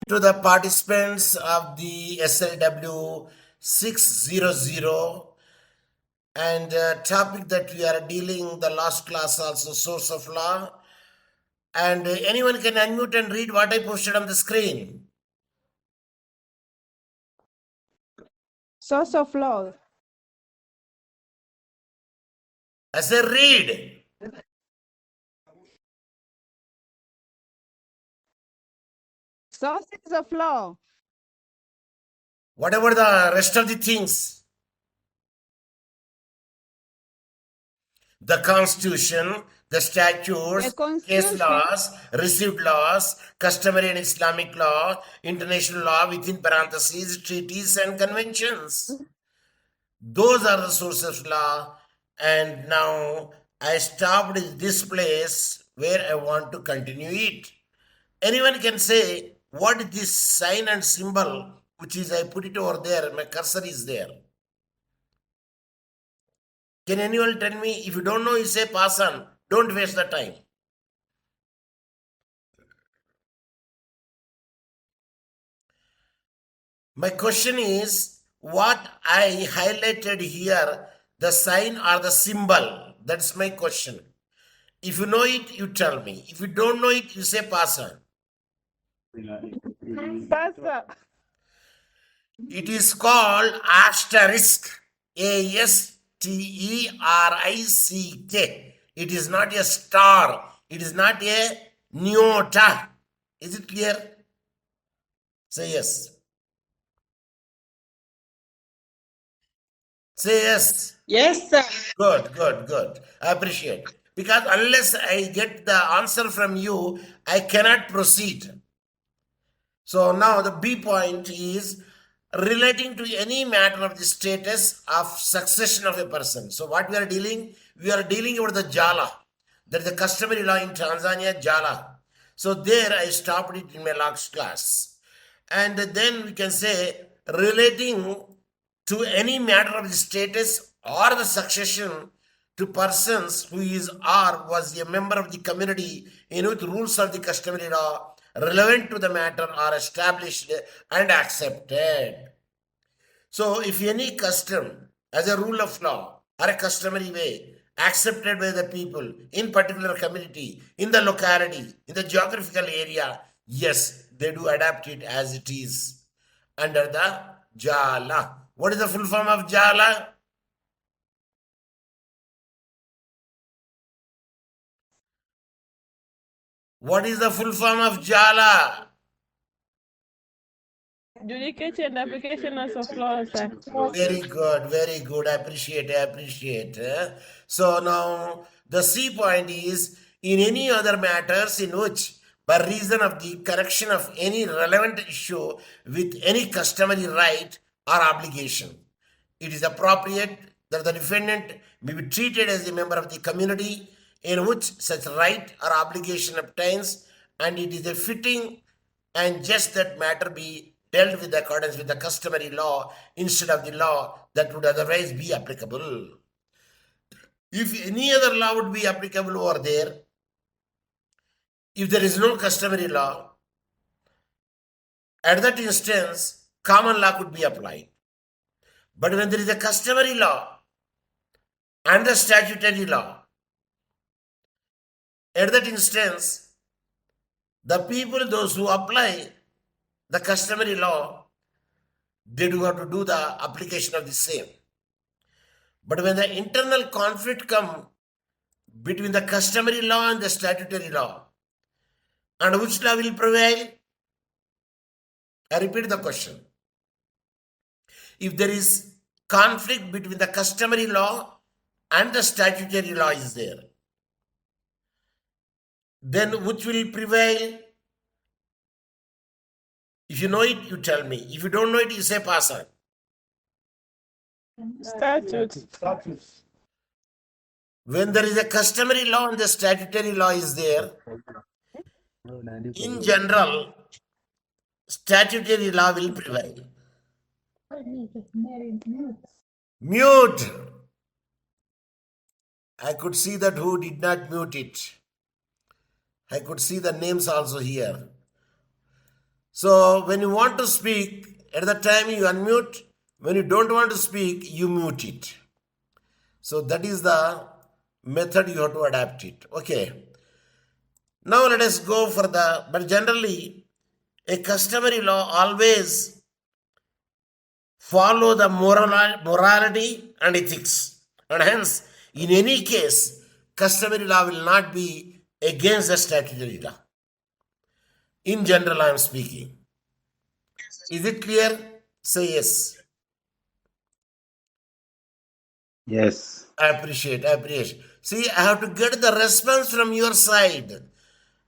To the participants of the SLW 600 and topic that we are dealing the last class also source of law, and anyone can unmute and read what I posted on the screen. Source of law. I say read. Sources of law. What about the rest of the things? The Constitution, the statutes, The Constitution. case laws, received laws, customary and Islamic law, international law within parentheses, treaties and conventions. Those are the sources of law. And now I stopped in this place where I want to continue it. Anyone can say, what is this sign and symbol, which is I put it over there, my cursor is there. Can anyone tell me? If you don't know, you say pass on. Don't waste the time. My question is, what I highlighted here, the sign or the symbol? That's my question. If you know it, you tell me. If you don't know it, you say pass on. Pass on. It is called asterisk. ASTERICK. It is not a star. It is not a iota. Is it clear? Say yes. Say yes. Yes, sir. Good, good, good. I appreciate. Because unless I get the answer from you, I cannot proceed. So now the B point is relating to any matter of the status of succession of a person. So what we are dealing about the Jala. That is the customary law in Tanzania, Jala. So there I stopped it in my last class. And then we can say relating to any matter of the status or the succession to persons who is or was a member of the community in which rules of the customary law relevant to the matter are established and accepted. So if any custom as a rule of law or a customary way accepted by the people in particular community, in the locality, in the geographical area, yes, they do adapt it as it is under the Jala. What is the full form of Jala? What is the full form of Jala? Judicature and application of law, sir. Very good, very good. I appreciate. So now the C point is in any other matters in which by reason of the correction of any relevant issue with any customary right or obligation, it is appropriate that the defendant may be treated as a member of the community in which such right or obligation obtains, and it is a fitting and just that matter be dealt with accordance with the customary law instead of the law that would otherwise be applicable. If any other law would be applicable over there, if there is no customary law, at that instance, common law could be applied. But when there is a customary law and the statutory law, at that instance, the people, those who apply the customary law, they do have to do the application of the same. But when the internal conflict comes between the customary law and the statutory law, and which law will prevail? I repeat the question. If there is conflict between the customary law and the statutory law is there, then which will prevail? If you know it, you tell me. If you don't know it, you say pass on. Statutes. When there is a customary law and the statutory law is there, in general, statutory law will prevail. Mute. I could see that who did not mute it. I could see the names also here. So when you want to speak, at the time you unmute. When you don't want to speak, you mute it. So that is the method you have to adapt it. Okay. Now let us go for but generally, a customary law always follow the morality and ethics. And hence, in any case, customary law will not be against the statutory law. In general, I am speaking. Is it clear? Say yes. Yes. I appreciate. See, I have to get the response from your side.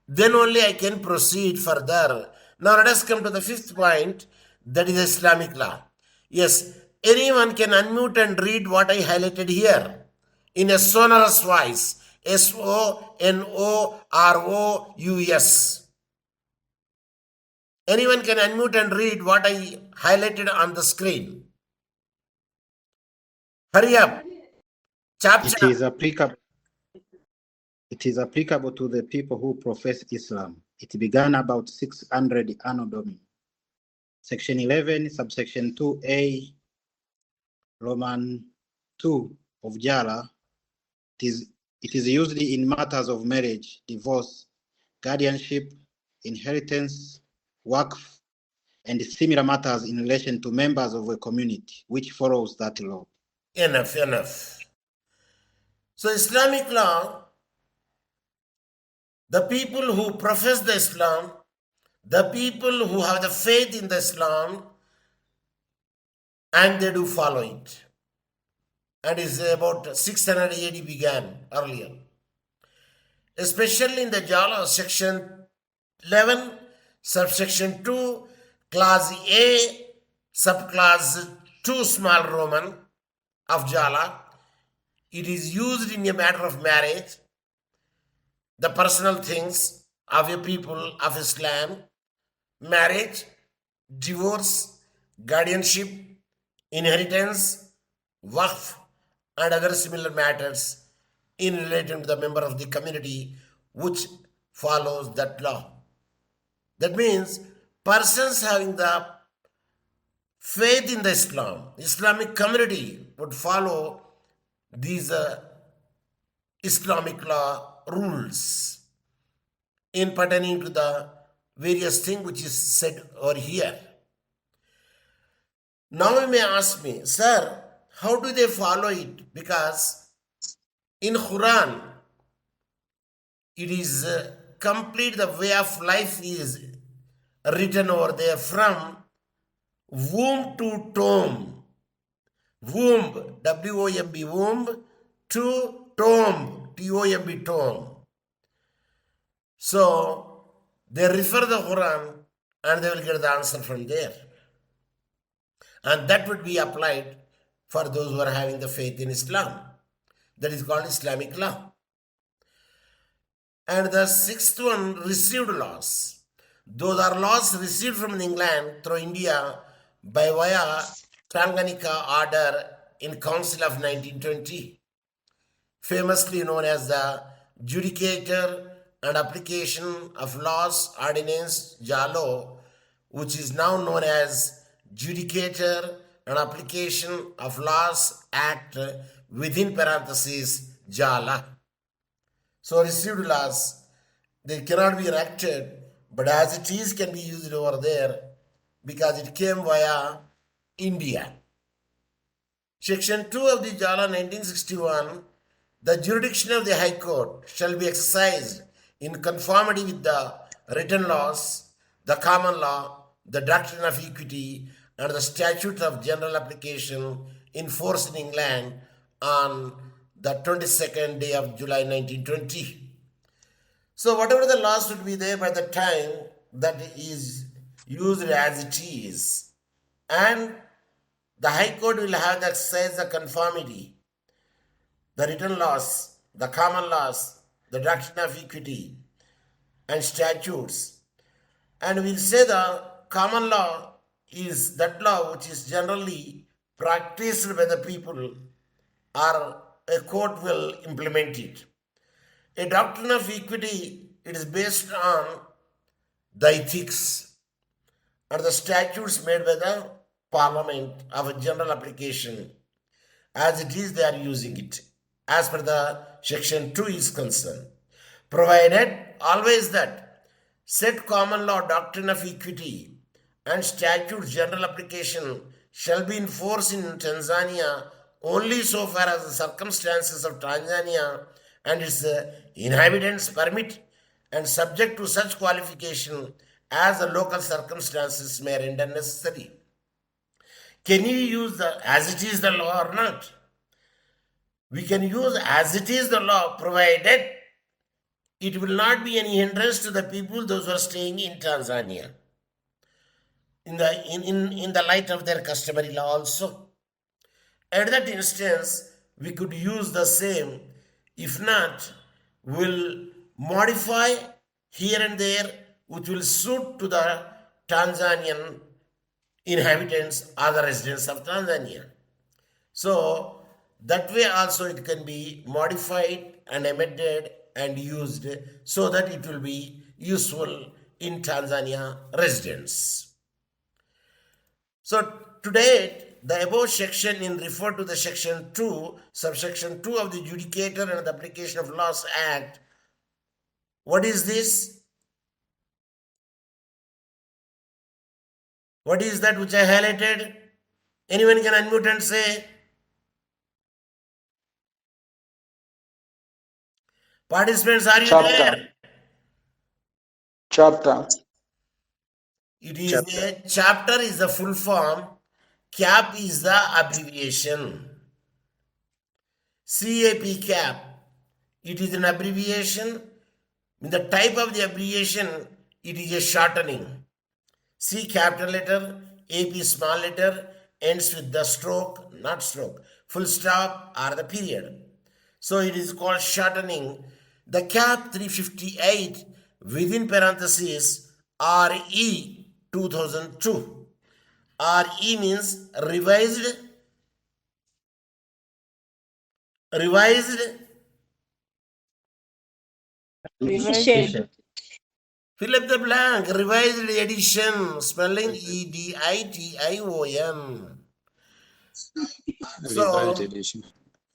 Then only I can proceed further. Now let us come to the fifth point, that is Islamic law. Yes, anyone can unmute and read what I highlighted here in a sonorous voice. SONOROUS. Anyone can unmute and read what I highlighted on the screen. Hurry up. Chap. It is applicable to the people who profess Islam. It began about 600 Anno Domini. Section 11, subsection 2A, Roman 2 of Jala. It is used in matters of marriage, divorce, guardianship, inheritance, waqf, and similar matters in relation to members of a community, which follows that law. Enough. So Islamic law, the people who profess the Islam, the people who have the faith in the Islam, and they do follow it. And it's about 600 AD began earlier. Especially in the Jala section 11, subsection 2, class A, subclass 2 small Roman of Jala. It is used in a matter of marriage, the personal things of a people of Islam, marriage, divorce, guardianship, inheritance, waqf, and other similar matters in relation to the member of the community which follows that law. That means persons having the faith in the Islamic community would follow these Islamic law rules in pertaining to the various things which is said over here. Now you may ask me, sir, how do they follow it? Because in Quran, it is complete, the way of life is written over there from womb to tomb. Womb, W-O-M-B, womb, to tomb, T-O-M-B, tomb. So, they refer the Quran and they will get the answer from there. And that would be applied for those who are having the faith in Islam. That is called Islamic law. And the sixth one, received laws. Those are laws received from England through India by via Tanganyika Order in Council of 1920, famously known as the Judicature and Application of Laws Ordinance JALO, which is now known as Judicature and Application of Laws Act within parentheses JALA. So received laws, they cannot be enacted, but as it is can be used over there because it came via India. Section 2 of the Jala 1961, the jurisdiction of the High Court shall be exercised in conformity with the written laws, the common law, the doctrine of equity, and the statute of general application in force in England on the 22nd day of July 1920. So whatever the laws would be there by the time, that is used as it is. And the High Court will have to exercise the conformity, the written laws, the common laws, the doctrine of equity, and statutes. And we'll say the common law is that law which is generally practiced by the people, or a court will implement it. A doctrine of equity, it is based on the ethics. and the statutes made by the Parliament of a general application. As it is, they are using it. As per the section 2 is concerned. Provided always that said common law doctrine of equity and statutes general application shall be in force in Tanzania only so far as the circumstances of Tanzania and its inhabitants permit, and subject to such qualification as the local circumstances may render necessary. Can you use the as it is the law or not? We can use as it is the law, provided it will not be any hindrance to the people, those who are staying in Tanzania, in the light of their customary law also. At that instance, we could use the same. If not, we'll modify here and there, which will suit to the Tanzanian inhabitants or the residents of Tanzania. So that way also it can be modified and amended and used so that it will be useful in Tanzania residents. So today, the above section in refer to the section 2, subsection 2 of the Judicature and the Application of Laws Act. What is this? What is that which I highlighted? Anyone can unmute and say? Participants, are you there? Chapter. It is a chapter is the full form. CAP is the abbreviation. CAP, CAP. It is an abbreviation. In the type of the abbreviation, it is a shortening. C capital letter, AP small letter, ends with the stroke, not stroke, full stop or the period. So it is called shortening. The CAP 358 within parentheses RE 2002. RE means revised Revision. fill up the blank, revised edition, spelling EDITION. So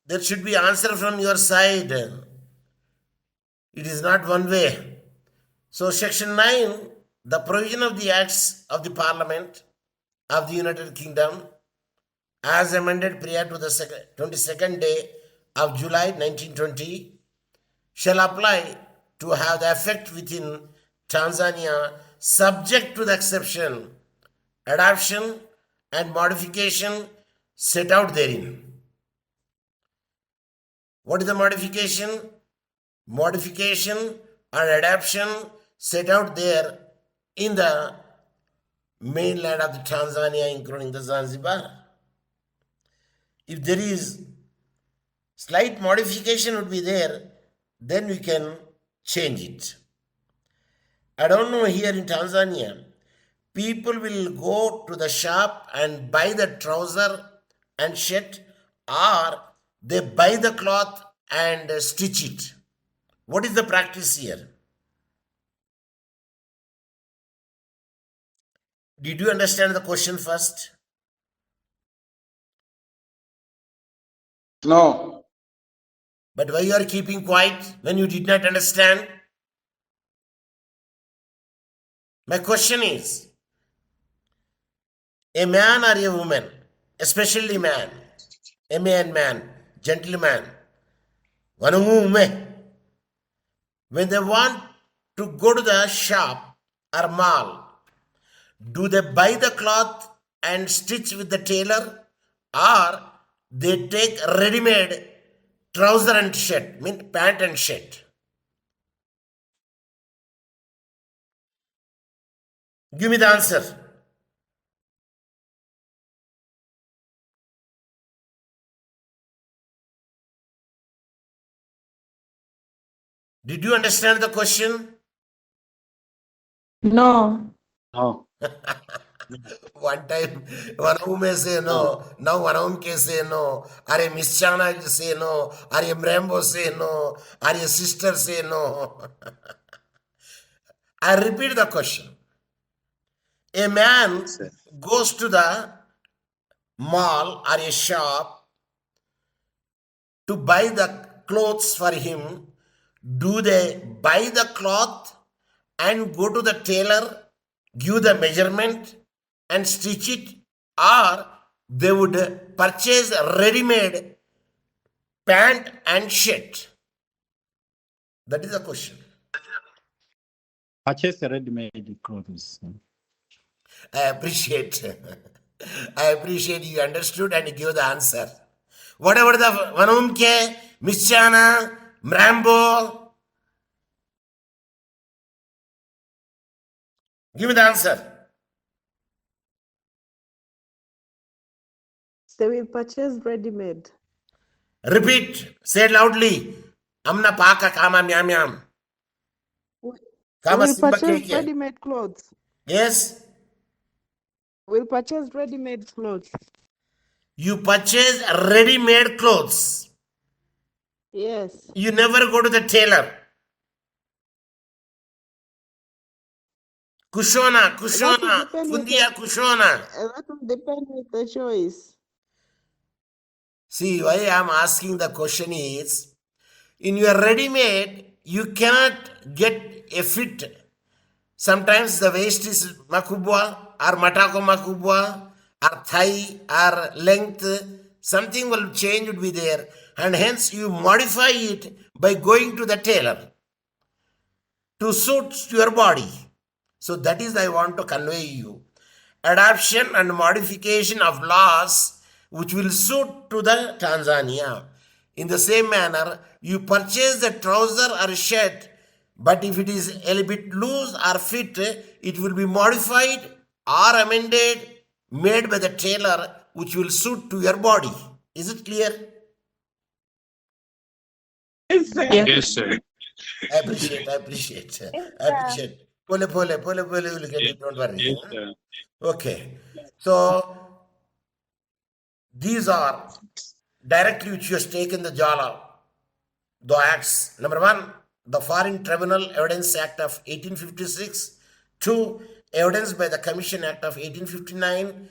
there should be answer from your side. It is not one way. So section 9, the provision of the acts of the Parliament of the United Kingdom as amended prior to the 22nd day of July 1920 shall apply to have the effect within Tanzania subject to the exception, adoption and modification set out therein. What is the modification? Modification or adoption set out there in the mainland of the Tanzania, including the Zanzibar. If there is slight modification would be there, then we can change it. I don't know, here in Tanzania, people will go to the shop and buy the trouser and shirt, or they buy the cloth and stitch it. What is the practice here? Did you understand the question first? No. But why you are keeping quiet when you did not understand? My question is, a man or a woman, especially man, a man, gentleman, one woman, when they want to go to the shop or mall, do they buy the cloth and stitch with the tailor, or they take ready-made trouser and shirt, mean pant and shirt? Give me the answer. Did you understand the question? No. No. One time, one whom may say no, now one whom can say no, or a Miss Chana will say no, or a Mrambo say no, or a sister say no. I repeat the question. A man goes to the mall or a shop to buy the clothes for him. Do they buy the cloth and go to the tailor, give the measurement and stitch it, or they would purchase ready-made pant and shirt? That is the question. Purchase ready-made clothes. I appreciate. I appreciate you understood and give the answer. Whatever the Vanumke, Mischana, Mrambo, give me the answer. They will purchase ready-made. Repeat. Say it loudly. Amna paka kama myam yam. They Kama will simba purchase keke. ready-made clothes. Yes. Will purchase ready-made clothes. You purchase ready-made clothes. Yes. You never go to the tailor. Kushona, Kushona, Fundia Kushona. That will depend with the choice. See, why I am asking the question is, in your ready-made, you cannot get a fit. Sometimes the waist is makubwa or matako makubwa or thigh or length. Something will change, would be there. And hence you modify it by going to the tailor to suit your body. So that is I want to convey you. Adoption and modification of laws which will suit to the Tanzania. In the same manner, you purchase the trouser or shirt, but if it is a little bit loose or fit, it will be modified or amended, made by the tailor, which will suit to your body. Is it clear? Yes, sir. I appreciate. Pole, will get it, don't worry. Yes, sir. Okay. So, these are directly which you have taken the Jala, the acts. Number 1, the Foreign Tribunal Evidence Act of 1856. 2, Evidence by the Commission Act of 1859.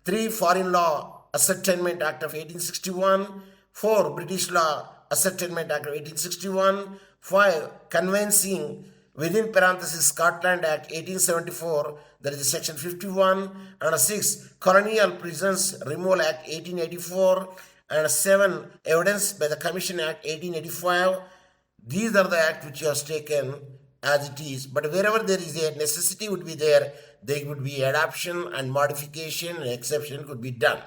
3, Foreign Law Ascertainment Act of 1861. 4, British Law Ascertainment Act of 1861. 5, Conveyancing within parenthesis Scotland Act 1874, that is section 51. And 6, Colonial Prisons Removal Act 1884. And 7, Evidence by the Commission Act 1885. These are the acts which you have taken as it is. But wherever there is a necessity would be there would be adoption and modification and exception could be done.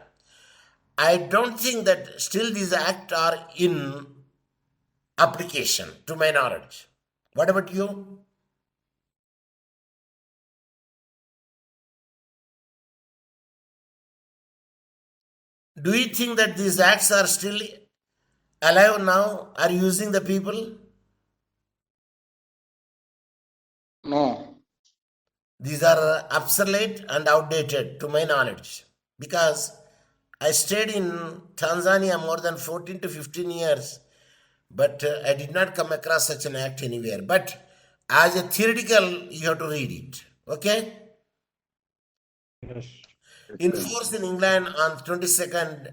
I don't think that still these acts are in application to my knowledge. What about you? Do you think that these acts are still alive now? Are using the people? No. These are obsolete and outdated to my knowledge, because I stayed in Tanzania more than 14 to 15 years, but I did not come across such an act anywhere. But as a theoretical, you have to read it. Okay? Yes. In force in England on 22nd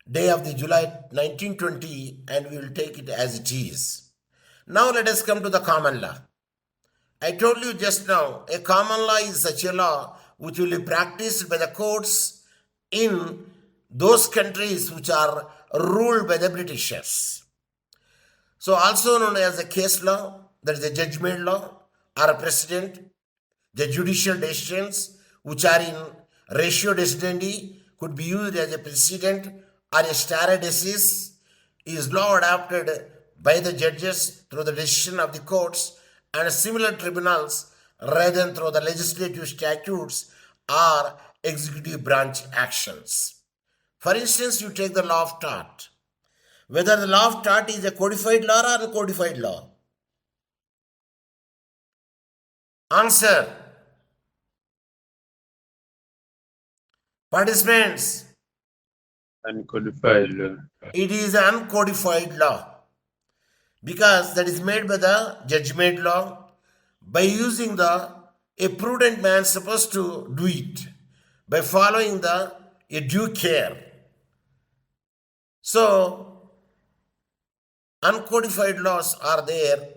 day of the July 1920, and we will take it as it is. Now let us come to the common law. I told you just now, a common law is such a law which will be practiced by the courts in those countries which are ruled by the Britishers. So also known as a case law, that is a judgment law, or a precedent. The judicial decisions which are in ratio decidendi could be used as a precedent or a stare decisis, is law adopted by the judges through the decision of the courts and similar tribunals rather than through the legislative statutes or executive branch actions. For instance, you take the law of tort. Whether the law of tort is a codified law or uncodified law. Answer. Participants. Uncodified law. It is an uncodified law because that is made by the judgment law by using the A prudent man is supposed to do it by following a due care. So, uncodified laws are there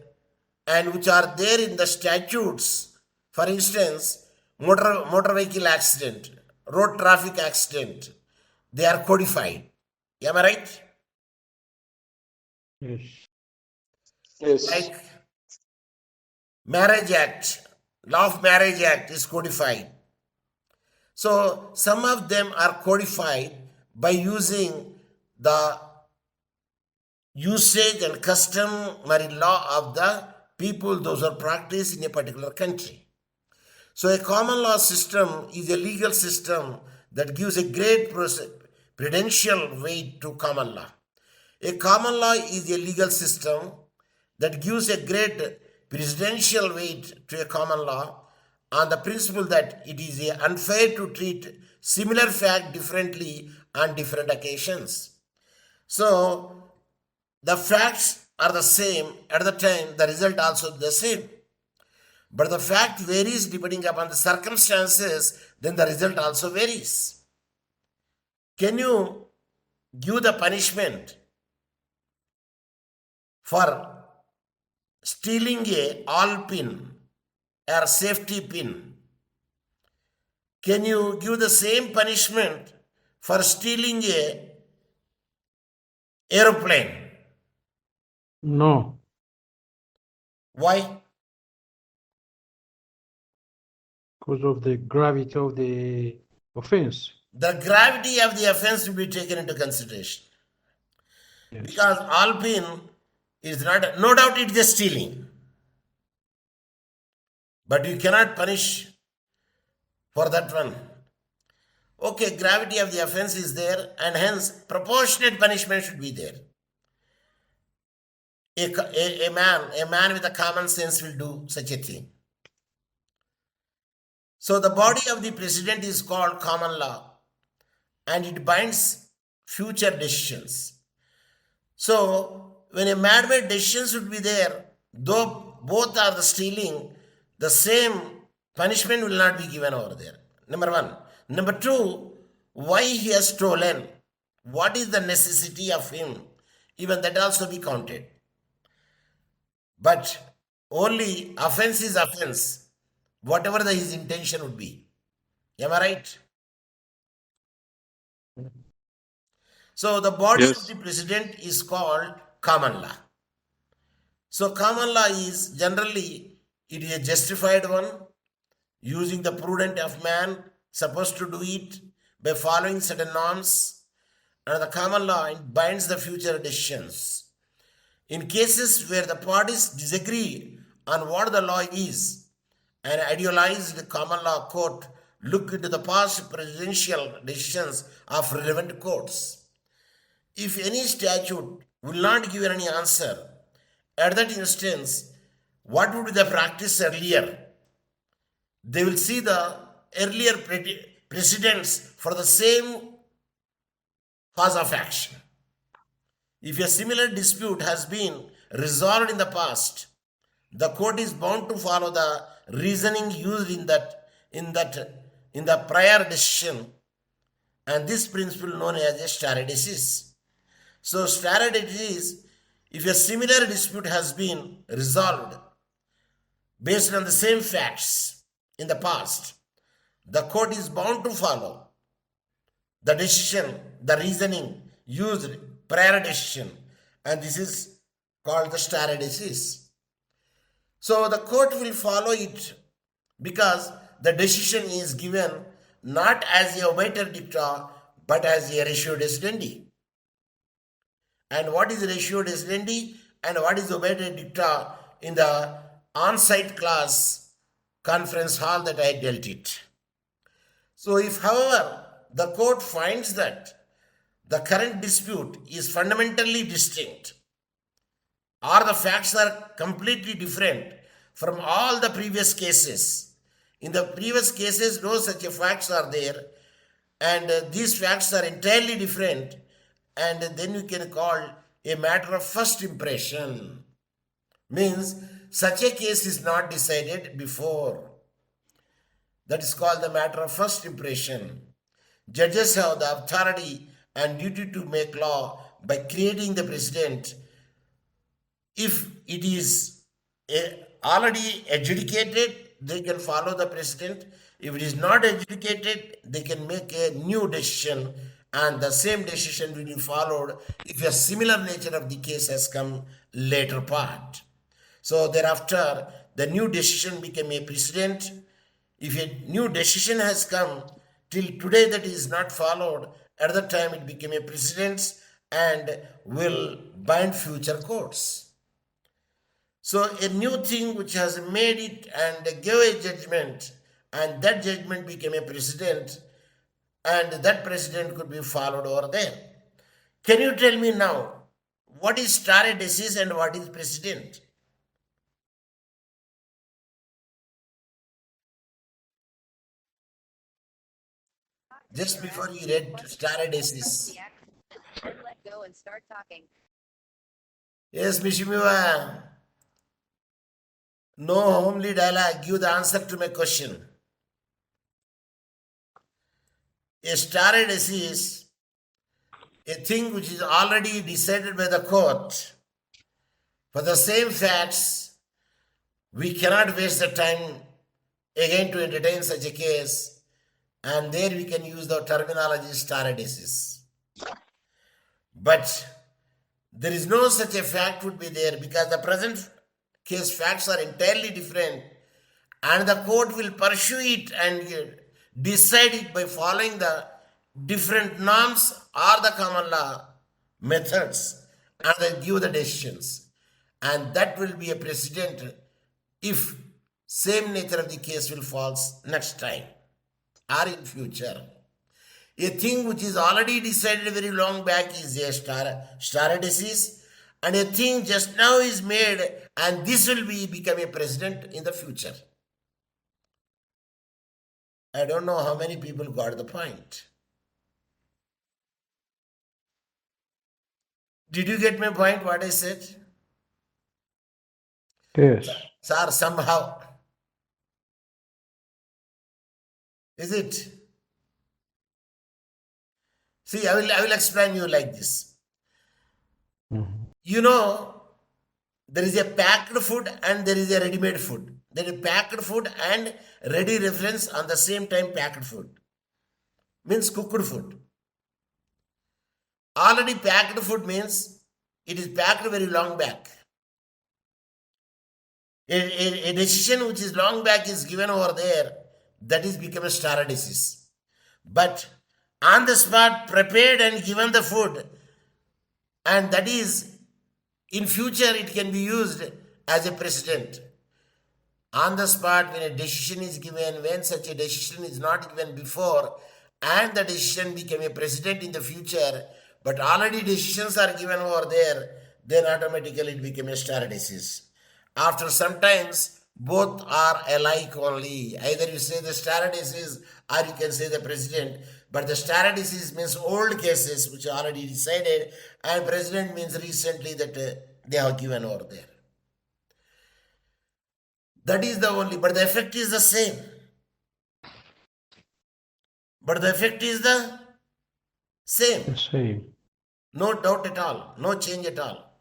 and which are there in the statutes. For instance, motor vehicle accident, road traffic accident, they are codified. Am I right? Yes. Yes. Like Marriage Act, Law of Marriage Act is codified. So some of them are codified by using the usage and customary law of the people those are practiced in a particular country. So a common law system is a legal system that gives a great prudential weight to common law. A common law is a legal system that gives a great presidential weight to a common law on the principle that it is unfair to treat similar fact differently on different occasions. So the facts are the same at the time, the result also the same. But the fact varies depending upon the circumstances, then the result also varies. Can you give the punishment for stealing a all pin or safety pin? Can you give the same punishment for stealing a aeroplane? No, Why? because of the gravity of the offense. The gravity of the offense will be taken into consideration. Yes. Because all pin is not, no doubt it is stealing. But you cannot punish for that one. Okay, gravity of the offense is there, and hence proportionate punishment should be there. A man with a common sense will do such a thing. So the body of the president is called common law, and it binds future decisions. So when a man-made decision should be there, though both are the stealing, the same punishment will not be given over there. Number one. Number two, why he has stolen? What is the necessity of him? Even that also be counted. But only offense is offense, whatever his intention would be. Am I right? So the body Yes. of the president is called common law. So common law is generally it is a justified one, using the prudent of man supposed to do it by following certain norms, and the common law it binds the future decisions. In cases where the parties disagree on what the law is, an idealized common law court look into the past presidential decisions of relevant courts. If any statute will not give any answer, at that instance, what would be the practice earlier? They will see the earlier precedents for the same cause of action. If a similar dispute has been resolved in the past, the court is bound to follow the reasoning used in the prior decision, and this principle known as a stare decisis. So stare decisis, if a similar dispute has been resolved based on the same facts in the past, the court is bound to follow the decision, the reasoning used prior decision, and this is called the stare decisis. So the court will follow it because the decision is given not as a obiter dicta but as a ratio decidendi. And what is ratio decidendi and what is obiter dicta in the on-site class conference hall that I dealt it. So if, however, the court finds that the current dispute is fundamentally distinct or the facts are completely different from all the previous cases, in the previous cases no such facts are there, and these facts are entirely different, and then you can call a matter of first impression. Means such a case is not decided before. That is called the matter of first impression. Judges have the authority and duty to make law by creating the precedent. If it is already adjudicated, they can follow the precedent. If it is not adjudicated, they can make a new decision, and the same decision will be followed if a similar nature of the case has come later part. So thereafter, the new decision became a precedent. If a new decision has come till today that is not followed, at the time it became a precedent and will bind future courts. So a new thing which has made it and gave a judgment, and that judgment became a precedent, and that precedent could be followed over there. Can you tell me now, what is stare decisis and what is precedent? Just before you read stare decisis. Let go and start talking. Yes, Mishimiwa. No homely dialogue. Give the answer to my question. A stare decisis, a thing which is already decided by the court. For the same facts, we cannot waste the time again to entertain such a case, and there we can use the terminology stare decisis. But there is no such a fact would be there, because the present case facts are entirely different, and the court will pursue it and decide it by following the different norms or the common law methods, and they give the decisions, and that will be a precedent if same nature of the case will fall next time or in future. A thing which is already decided very long back is a stare decisis, and a thing just now is made, and this will become a precedent in the future. I don't know how many people got the point. Did you get my point, what I said? Yes. Sir, somehow. Is it? See, I will explain you like this. You know, there is a packed food and there is a ready-made food. There is packed food and ready reference on the same time packed food. Means cooked food. Already packed food means it is packed very long back. A decision which is long back is given over there, that is become a stare decisis. But on the spot prepared and given the food, and that is in future it can be used as a precedent. On the spot when a decision is given, when such a decision is not given before, and the decision became a precedent in the future, but already decisions are given over there, then automatically it became a stare decisis. After sometimes both are alike only. Either you say the stare decisis or you can say the precedent. But the stare decisis means old cases which are already decided, and precedent means recently that they have given over there. That is the only, but the effect is the same. But the effect is the same. The same. No doubt at all. No change at all.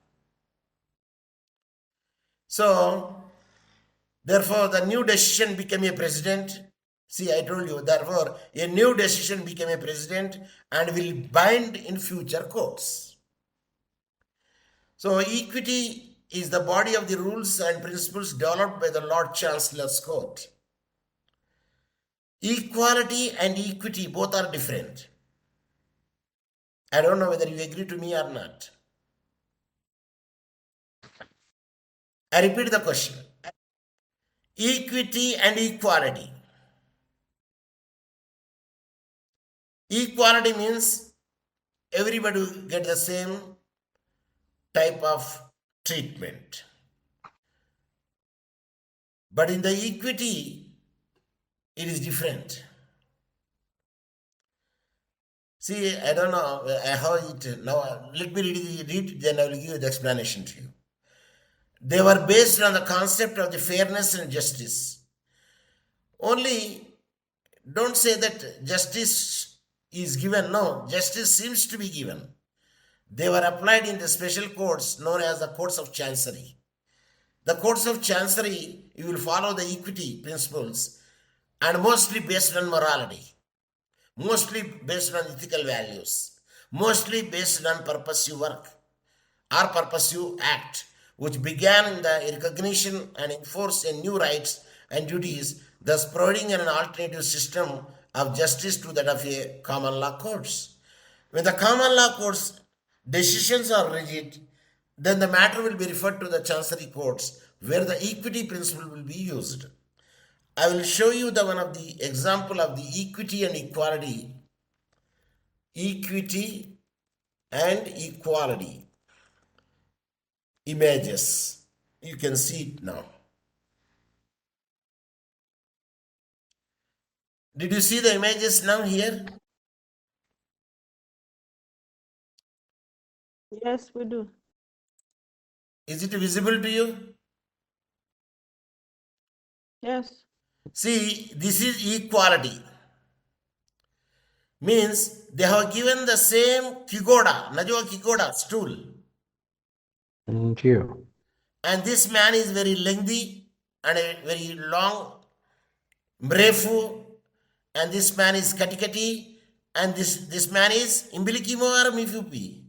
So, therefore, the new decision became a precedent. See, I told you, therefore, a new decision became a precedent and will bind in future courts. So, equity is the body of the rules and principles developed by the Lord Chancellor's Court. Equality and equity both are different. I don't know whether you agree to me or not. I repeat the question. Equity and equality. Equality means everybody will get the same type of treatment. But in the equity, it is different. See, I don't know how it, now let me read, then I will give you the explanation to you. They were based on the concept of the fairness and justice. Only don't say that justice is given. No, justice seems to be given. They were applied in the special courts known as the courts of chancery. The courts of chancery, you will follow the equity principles and mostly based on morality, mostly based on ethical values, mostly based on purposive work or purposive act, which began in the recognition and enforce a new rights and duties, thus providing an alternative system of justice to that of a common law courts. When the common law courts decisions are rigid, then the matter will be referred to the chancery courts where the equity principle will be used. I will show you the one of the example of the equity and equality. Equity and equality images. You can see it now. Did you see the images now here? Yes, we do. Is it visible to you? Yes. See, this is equality. Means they have given the same kigoda, najwa kigoda, stool. Yeah. And this man is very lengthy and a very long, mrefu, and this man is katikati, and this man is imbilikimo or mifupi.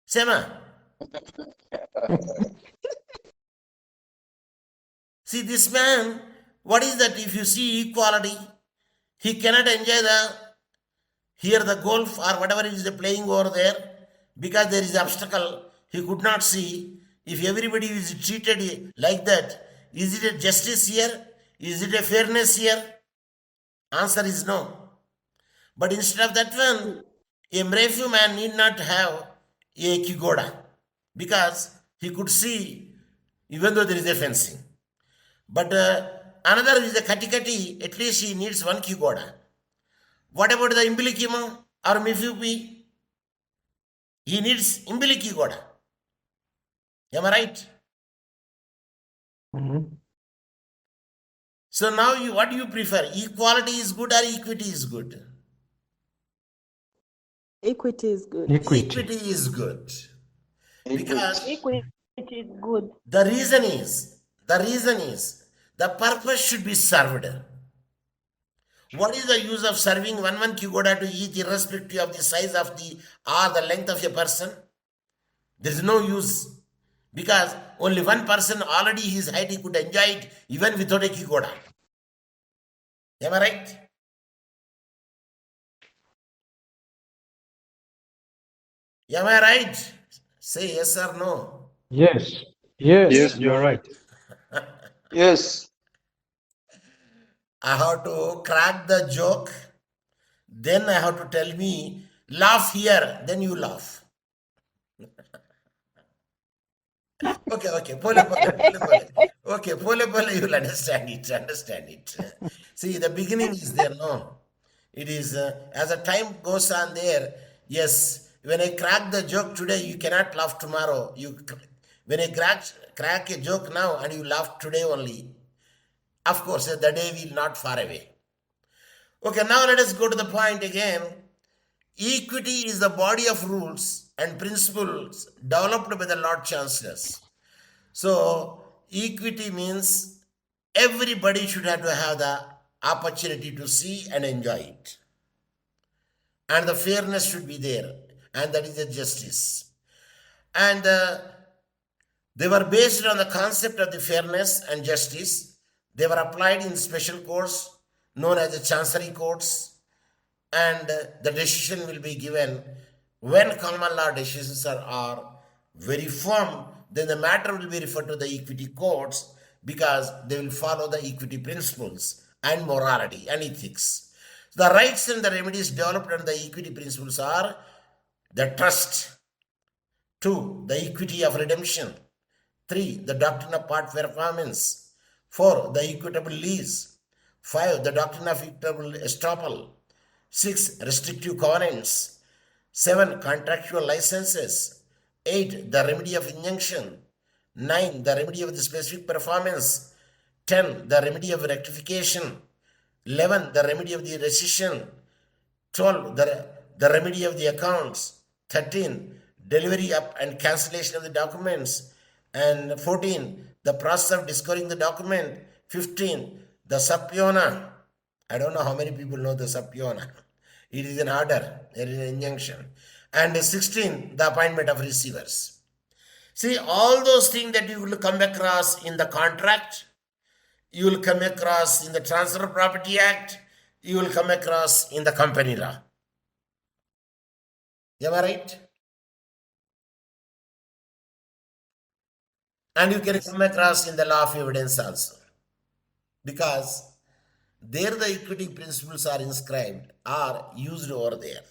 Sema. See, this man, what is that? If you see equality, he cannot enjoy the golf or whatever is the playing over there because there is obstacle. He could not see. If everybody is treated like that, is it a justice here? Is it a fairness here? Answer is no. But instead of that one, a mrefu man need not have a kigoda because he could see even though there is a fencing. But another is the katikati, at least he needs one kigoda. What about the imbilikimo or mifupi? He needs imbilikigoda. Am I right? Mhm. So now what do you prefer? Equality is good or equity is good? Equity is good. Equity. Equity is good. Because Equity is good. the reason is the purpose should be served. What is the use of serving one kigoda to each irrespective of the size of the length of a person? There is no use. Because only one person already his height he could enjoy it even without a kigoda. Am I right? Am I right? Say yes or no. Yes. Yes. Yes, You're right. Yes. I have to crack the joke. Then I have to tell me, laugh here, then you laugh. Okay, pole. Okay, pole, you'll understand it. See, the beginning is there, no? It is, as the time goes on there, yes, when I crack the joke today, you cannot laugh tomorrow. When I crack a joke now and you laugh today only, of course, the day will not far away. Okay, now let us go to the point again. Equity is the body of rules and principles developed by the Lord Chancellors. So, equity means everybody should have to have the opportunity to see and enjoy it. And the fairness should be there. And that is the justice. And they were based on the concept of the fairness and justice. They were applied in special courts known as the chancery courts. And the decision will be given when common law decisions are very firm, then the matter will be referred to the equity courts because they will follow the equity principles and morality and ethics. The rights and the remedies developed under the equity principles are the trust, 2, the equity of redemption, 3, the doctrine of part performance, 4, the equitable lease, 5, the doctrine of equitable estoppel, 6, restrictive covenants, 7, contractual licenses, 8, the remedy of injunction, 9, the remedy of the specific performance, 10, the remedy of rectification, 11, the remedy of the rescission. 12, the remedy of the accounts. 13, delivery up and cancellation of the documents. And 14, the process of discovering the document. 15, the subpoena. I don't know how many people know the subpoena. It is an order, there is an injunction. And 16, the appointment of receivers. See, all those things that you will come across in the contract, you will come across in the Transfer of Property Act, you will come across in the company law. Am I right? And you can come across in the law of evidence also. Because there the equity principles are inscribed, are used over there.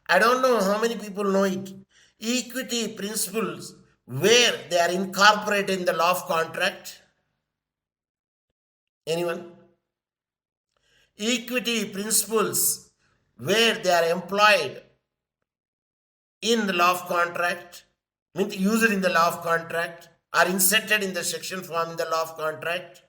I don't know how many people know it. Equity principles, where they are incorporated in the law of contract. Anyone? Equity principles, where they are employed in the law of contract, means used in the law of contract, are inserted in the section form in the law of contract.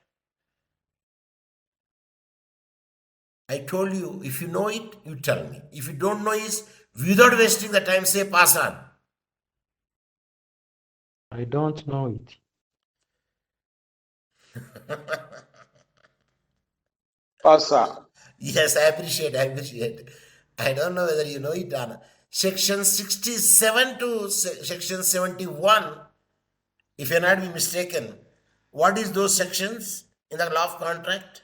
I told you, if you know it, you tell me. If you don't know it, without wasting the time, say pass on. I don't know it. Pasa. Yes, I appreciate. I don't know whether you know it or not. Section 67 to section 71, if I not be mistaken, what is those sections in the law of contract?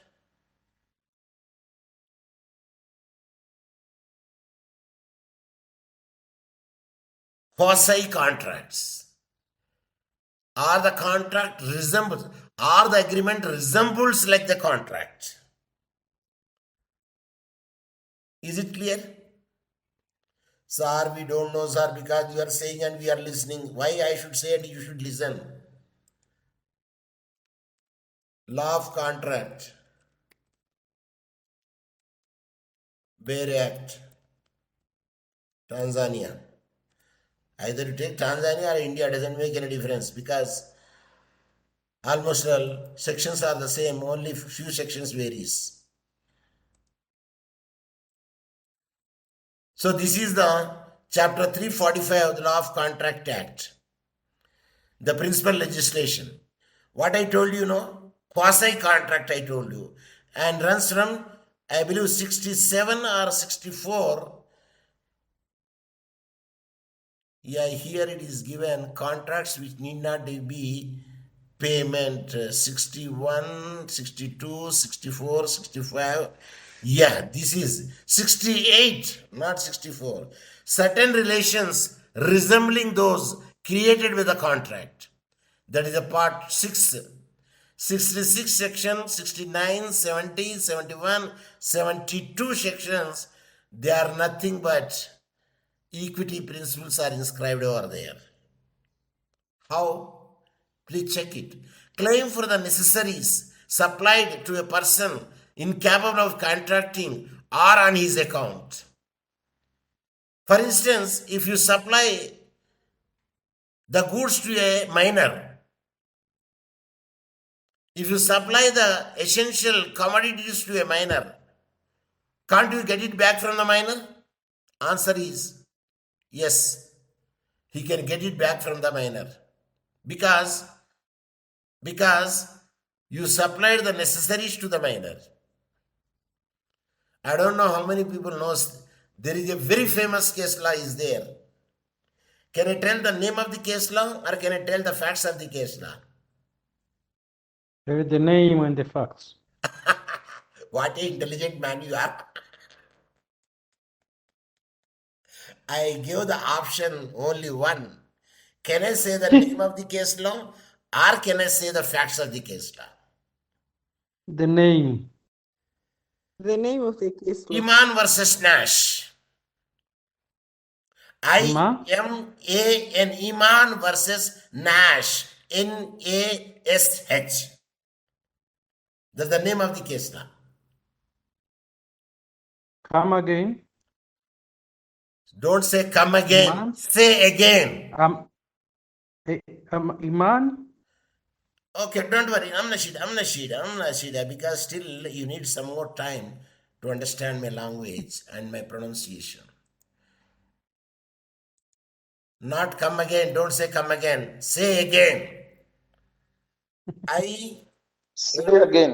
Quasi contracts. Are the contract resembles, are the agreement resembles like the contract? Is it clear? Sir, we don't know, sir, because you are saying and we are listening. Why I should say and you should listen? Law of contract. Bear Act. Tanzania. Either you take Tanzania or India, doesn't make any difference because almost all sections are the same, only few sections varies. So this is the chapter 345 of the Law of Contract Act, the principal legislation. What I told you, quasi-contract I told you, and runs from, I believe, 67 or 64. Yeah, here it is given contracts which need not be payment 61, 62, 64, 65. Yeah, this is 68, not 64. Certain relations resembling those created with the contract. That is a part 6. 66 section, 69, 70, 71, 72 sections, they are nothing but equity principles are inscribed over there. How? Please check it. Claim for the necessaries supplied to a person incapable of contracting or on his account. For instance, if you supply the goods to a miner, if you supply the essential commodities to a miner, can't you get it back from the miner? Answer is yes, he can get it back from the miner because you supplied the necessaries to the miner. I don't know how many people knows there is a very famous case law is there. Can I tell the name of the case law or can I tell the facts of the case law? There is the name and the facts. What an intelligent man you are. I give the option only one. Can I say the name of the case law or can I say the facts of the case law? The name. The name of the case law. Iman versus Nash. Ima? I-M-A-N, Iman versus Nash. N-A-S-H. That's the name of the case law. Come again. Don't say come again. Iman? Say again. Iman? Okay, don't worry. I'm Nashida, because still you need some more time to understand my language and my pronunciation. Not come again. Don't say come again. Say again. I Say again.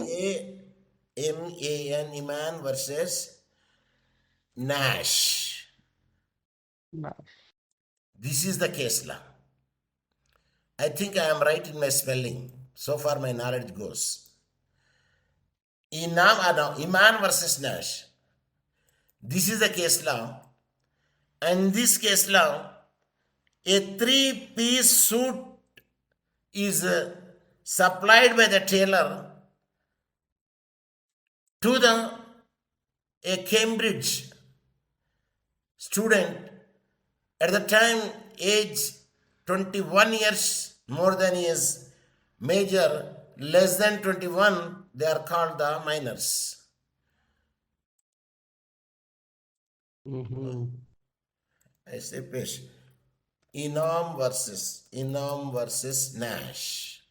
M-A-N, Iman versus Nash. This is the case law. I think I am right in my spelling. So far my knowledge goes. Iman versus Nash. This is the case law. And this case law, a three-piece suit is supplied by the tailor to a Cambridge student at the time age 21 years more than his major, less than 21, they are called the minors. I say fish. Enam versus Nash.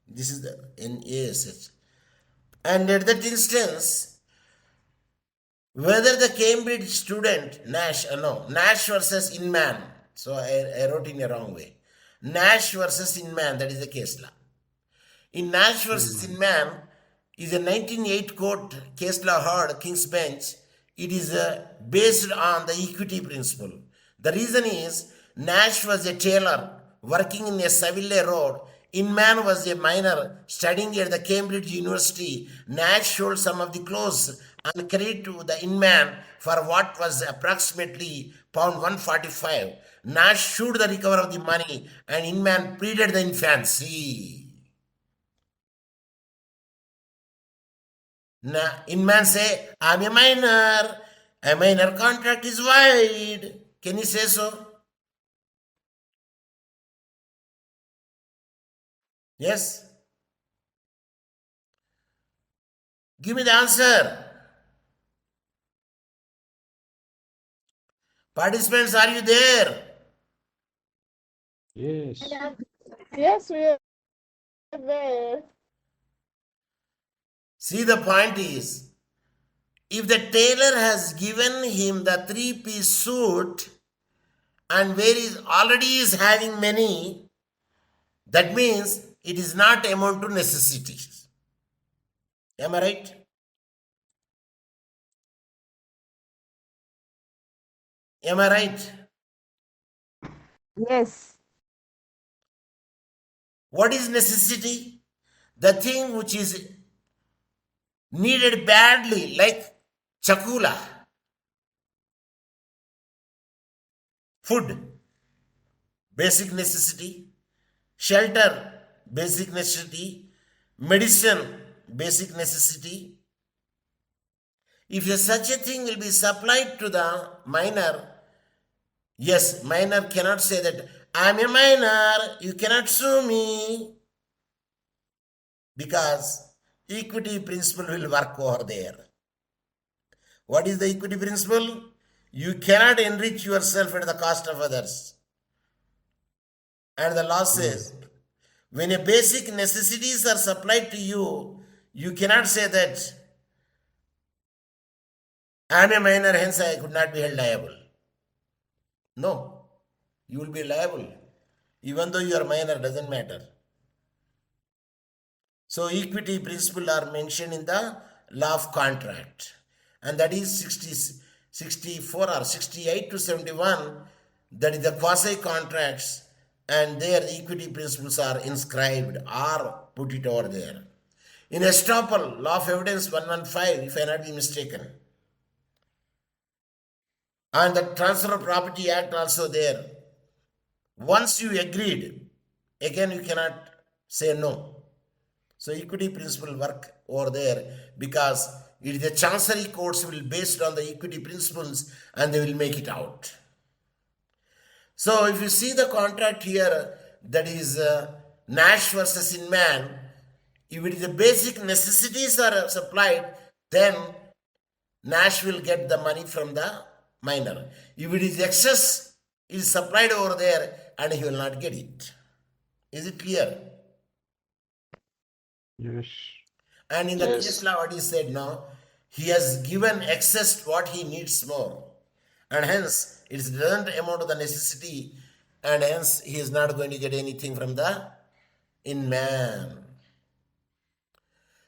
This is the NASH. And at that instance, whether the Cambridge student, Nash versus Inman. So I wrote in a wrong way. Nash versus Inman, that is the case law. In Nash versus Inman is a 1908 court case law heard, King's Bench. It is based on the equity principle. The reason is Nash was a tailor working in a Savile road. Inman was a minor studying at the Cambridge University. Nash sold some of the clothes and carried to the Inman for what was approximately pound 145. Nash sued the recovery of the money and Inman pleaded the infancy. Inman say, I'm a minor. A minor contract is void. Can you say so? Yes? Give me the answer. Participants, are you there? Yes. Yes, we are there. See, the point is, if the tailor has given him the three-piece suit and where is already is having many, that means it is not amount to necessities. Am I right? Am I right? Yes. What is necessity? The thing which is needed badly, like chakula, food, basic necessity, shelter, basic necessity, medicine, basic necessity. If such a thing will be supplied to the minor, yes, minor cannot say that I'm a minor, you cannot sue me, because equity principle will work over there. What is the equity principle? You cannot enrich yourself at the cost of others. And the law says, when a basic necessities are supplied to you, you cannot say that I am a minor, hence I could not be held liable. No, you will be liable. Even though you are minor, doesn't matter. So equity principle are mentioned in the law of contract. And that is 64 or 68 to 71. That is the quasi contracts, and their equity principles are inscribed or put it over there. In estoppel, law of evidence 115, if I not be mistaken. And the Transfer of Property Act also there. Once you agreed, again you cannot say no. So equity principle work over there, because it is the chancery courts will based on the equity principles and they will make it out. So if you see the contract here, that is Nash versus Inman, if it is the basic necessities are supplied, then Nash will get the money from the minor. If it is excess, it is supplied over there and he will not get it. Is it clear? Yes. And in the Yes. case law, what he said now, he has given excess what he needs more. And hence, it doesn't amount to the necessity, and hence he is not going to get anything from the in man.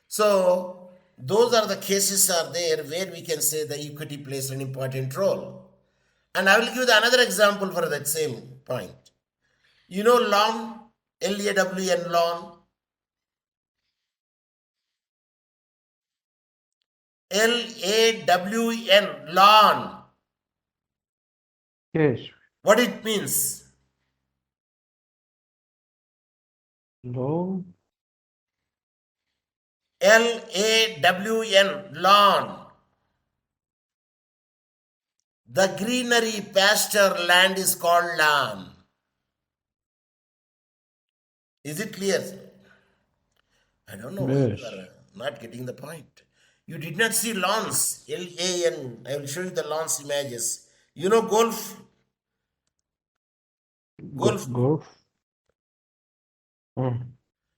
So those are the cases are there where we can say the equity plays an important role. And I will give the another example for that same point. You know lawn, L-A-W-N, lawn, L-A-W-N, lawn. Yes. What it means? Law. L-A-W-N, lawn. The greenery pasture land is called lawn. Is it clear? I don't know why Yes. you are not getting the point. You did not see lawns, L-A-N. I will show you the lawns images. You know golf? Golf. Golf. Oh.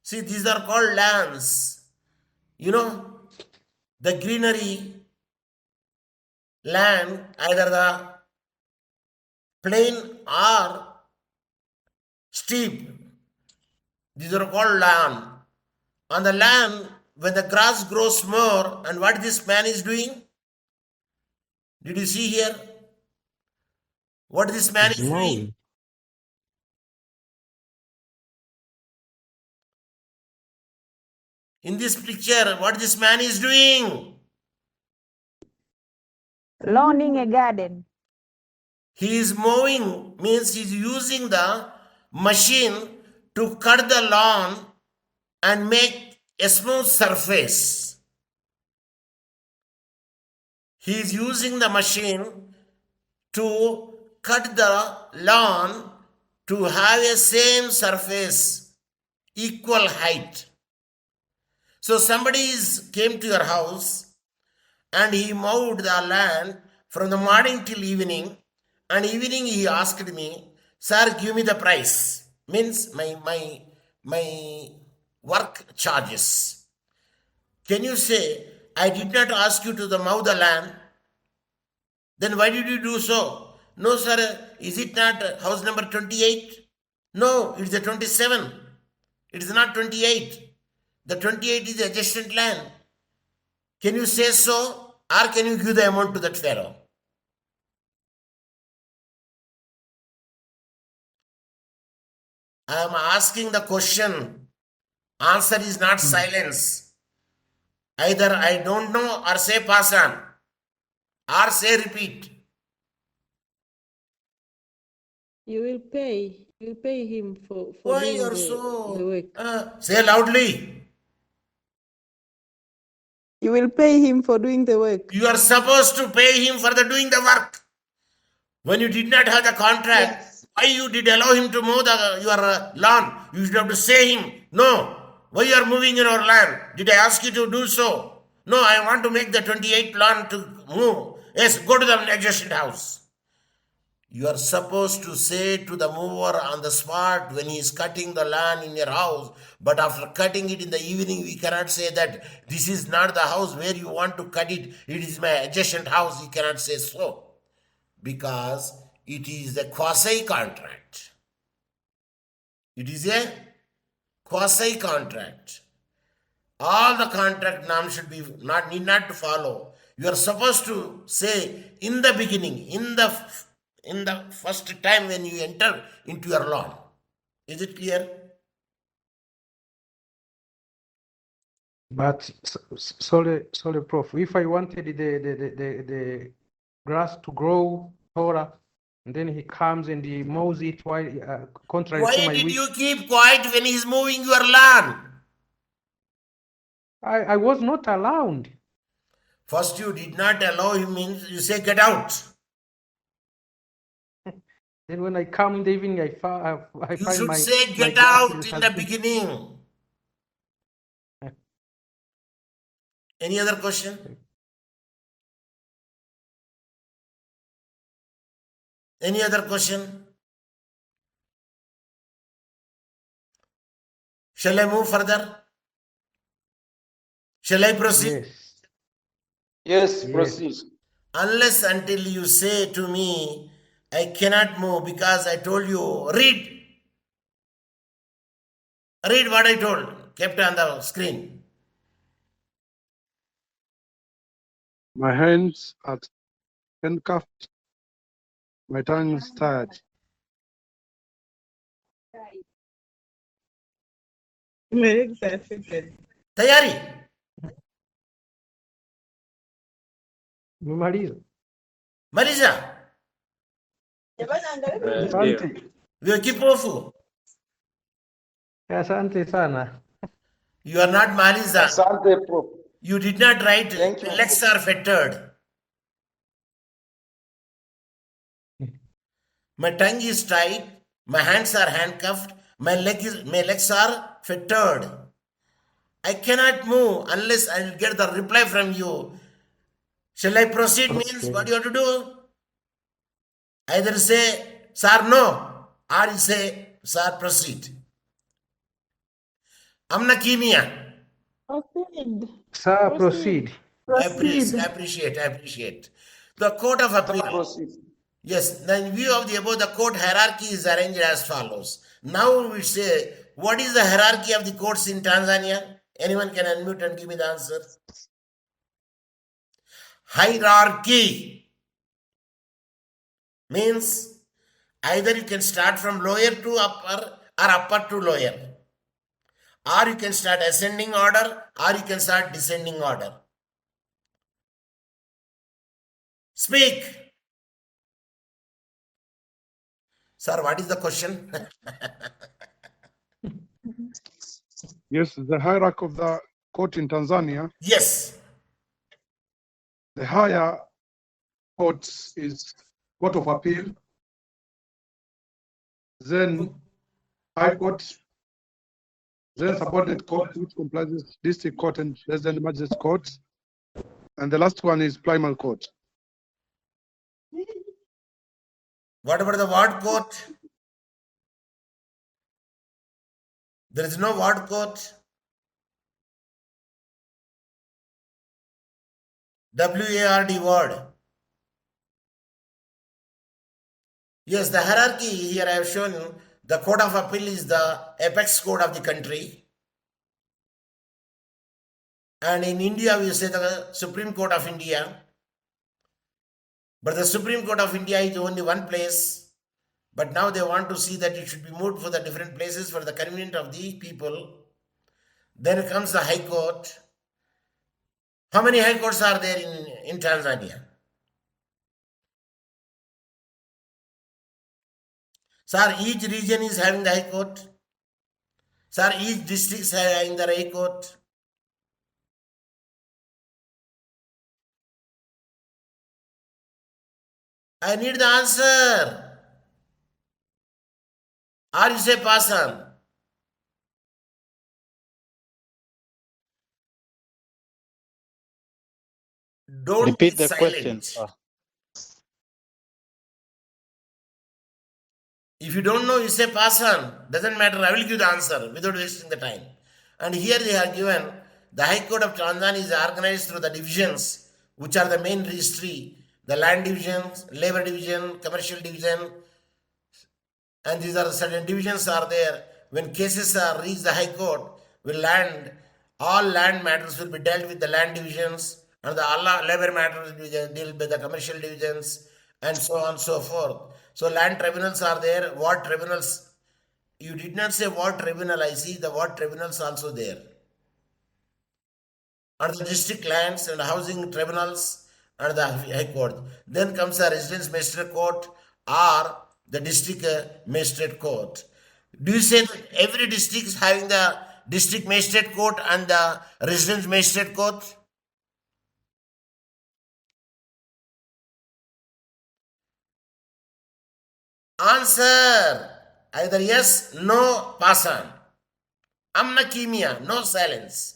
See, these are called lands. You know, the greenery land, either the plain or steep. These are called land. On the land, when the grass grows more, and what this man is doing? Did you see here? What this man is It's doing? mowing. In this picture, what this man is doing? Lawning a garden. He is mowing, means he is using the machine to cut the lawn and make a smooth surface. He is using the machine to cut the lawn to have a same surface, equal height. So somebody came to your house and he mowed the land from the morning till evening, and evening he asked me, sir, give me the price, means my work charges. Can you say, I did not ask you to mow the land? Then why did you do so? No, sir, is it not house number 28? No, it's the 27. It is not 28. The 28 is the adjacent land. Can you say so? Or can you give the amount to that fellow? I am asking the question. Answer is not silence. Either I don't know or say pass on. Or say repeat. You will pay him for Why doing you are the so... work. say loudly. You will pay him for doing the work. You are supposed to pay him for the doing the work. When you did not have the contract, Yes. why you did allow him to mow your lawn? You should have to say him, no, why you are moving in our land? Did I ask you to do so? No, I want to make the 28 lawn to move. Yes, go to the adjacent house. You are supposed to say to the mover on the spot when he is cutting the land in your house, but after cutting it in the evening, we cannot say that this is not the house where you want to cut it. It is my adjacent house. You cannot say so, because it is a quasi-contract. It is a quasi-contract. All the contract norms should be need not to follow. You are supposed to say in the beginning, in the first time when you enter into your lawn. Is it clear? But sorry, Prof. If I wanted the grass to grow taller, and then he comes and he mows it while contrary to Why my did wish. you keep quiet when he is mowing your lawn? I was not allowed. First, you did not allow him, means you say get out. Then when I come in the evening, I You find should my say get grass out in has the been- beginning. Any other question? Any other question? Shall I move further? Shall I proceed? Yes. Yes, Yes. proceed. Unless until you say to me, I cannot move because I told you, read. Read what I told, kept on the screen. My hands are handcuffed. My tongue is tied. My legs are fitted. Tayari. Umemaliza? Maliza. Ndio. Asante. We kipofu. Asante sana. You are not Maliza. Asante, Prof. You did not write. Thank you. Legs are fettered. My tongue is tied. My hands are handcuffed. My legs are fettered. I cannot move unless I will get the reply from you. Shall I proceed? Means Okay. what you have to do? Either say, sir, no, or you say, sir, proceed. Amna kimia. Proceed. Sir, Proceed. proceed. I appreciate. The Court of Appeal. Proceed. Yes, in view of the above, the court hierarchy is arranged as follows. Now we say, what is the hierarchy of the courts in Tanzania? Anyone can unmute and give me the answer. Hierarchy means either you can start from lower to upper or upper to lower. Or you can start ascending order or you can start descending order. Speak. Sir, what is the question? Yes, the hierarchy of the court in Tanzania. Yes. The higher courts is Court of Appeal, then High Court, then subordinate court, which comprises District Court and Resident Magistrate Court, and the last one is Primal Court. What about the ward court? There is no ward court. WARD ward. Yes, the hierarchy here I have shown you. The Court of Appeal is the apex court of the country. And in India, we say the Supreme Court of India. But the Supreme Court of India is only one place. But now they want to see that it should be moved for the different places for the convenience of the people. Then comes the High Court. How many High Courts are there in Tanzania? Sir, each region is having the High Court. Sir, each district is having the High Court. I need the answer. Or you say pass on. Don't Repeat be the question, silent. sir. If you don't know, you say pass on. Doesn't matter. I will give the answer without wasting the time. And here they are given the High Court of Tanzania is organized through the divisions, which are the main registry, the land division, labor division, commercial division, and these are certain divisions are there. When cases are reached the High Court, all land matters will be dealt with the land divisions, and the all labor matters will be dealt by the commercial divisions, and so on and so forth. So land tribunals are there. Ward tribunals, you did not say ward tribunal, I see the ward tribunals also there. And the district lands and housing tribunals and the High Court. Then comes the Residence Magistrate Court or the District Magistrate Court. Do you say that every district is having the District Magistrate Court and the Residence Magistrate Court? Answer. Either yes, no, pass on. Amna kimia, no silence.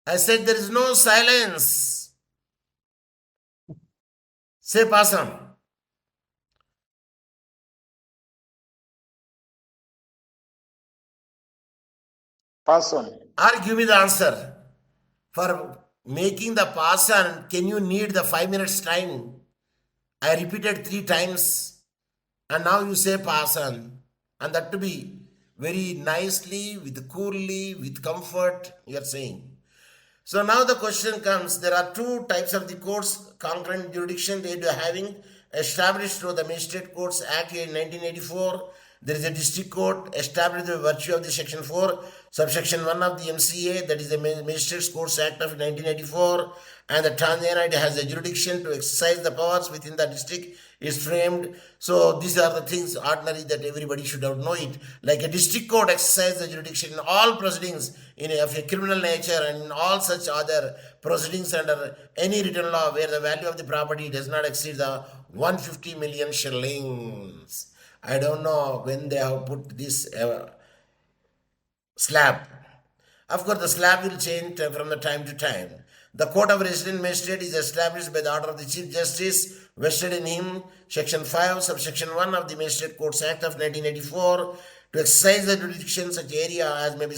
I said there is no silence. Say pass on. Person. Or give me the answer. For making the person, can you need the 5 minutes time? I repeated 3 times, and now you say person, and that to be very nicely, with coolly, with comfort, you are saying. So now the question comes, there are 2 types of the courts, concurrent jurisdiction they are having, established through the Magistrate Courts Act in 1984. There is a district court established by virtue of the section 4, subsection 1 of the MCA, that is the Magistrate Courts Act of 1984, and the Tanzania has a jurisdiction to exercise the powers within the district is framed. So these are the things ordinary that everybody should have know it. Like a district court exercise the jurisdiction in all proceedings of a criminal nature and in all such other proceedings under any written law where the value of the property does not exceed the 150 million shillings. I don't know when they have put this slab. Of course, the slab will change from the time to time. The Court of Resident Magistrate is established by the order of the Chief Justice, vested in him, Section 5, Subsection 1 of the Magistrate Courts Act of 1984, to exercise the jurisdiction such area as may be